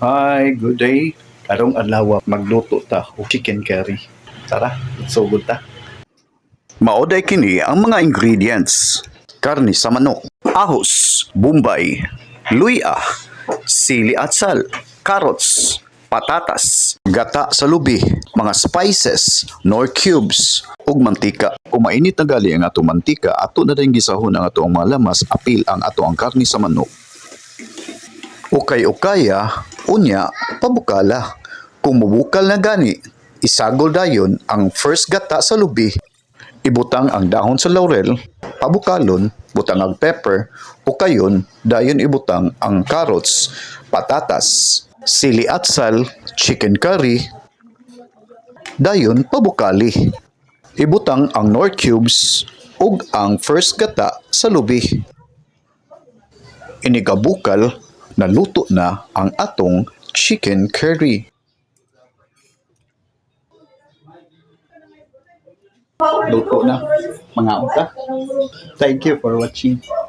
Hi, good day. Karong adlaw magluto ta og chicken curry. Tara, sugod ta. Maoday kini ang mga ingredients. Karni sa manok, ahos, bombay, luya, sili at sal, carrots, patatas, gata sa lubi, mga spices, nor cubes, ug mantika. Kung mainit na gali ang atong mantika, ato na rin gisahon ang atong mga lamas, apil ang ato ang karni sa manok. Ukay-ukaya, unya, pabukala. Kung mubukal na gani, isagol dayon ang first gata sa lubi. Ibutang ang dahon sa laurel, pabukalon, butang ang pepper, ukayon, dayon ibutang ang carrots, patatas, sili at sal, chicken curry, dayon pabukali. Ibutang ang nor cubes ug ang first gata sa lubi. Inigabukal, naluto na ang atong chicken curry. Luto na. Mga uta. Thank you for watching.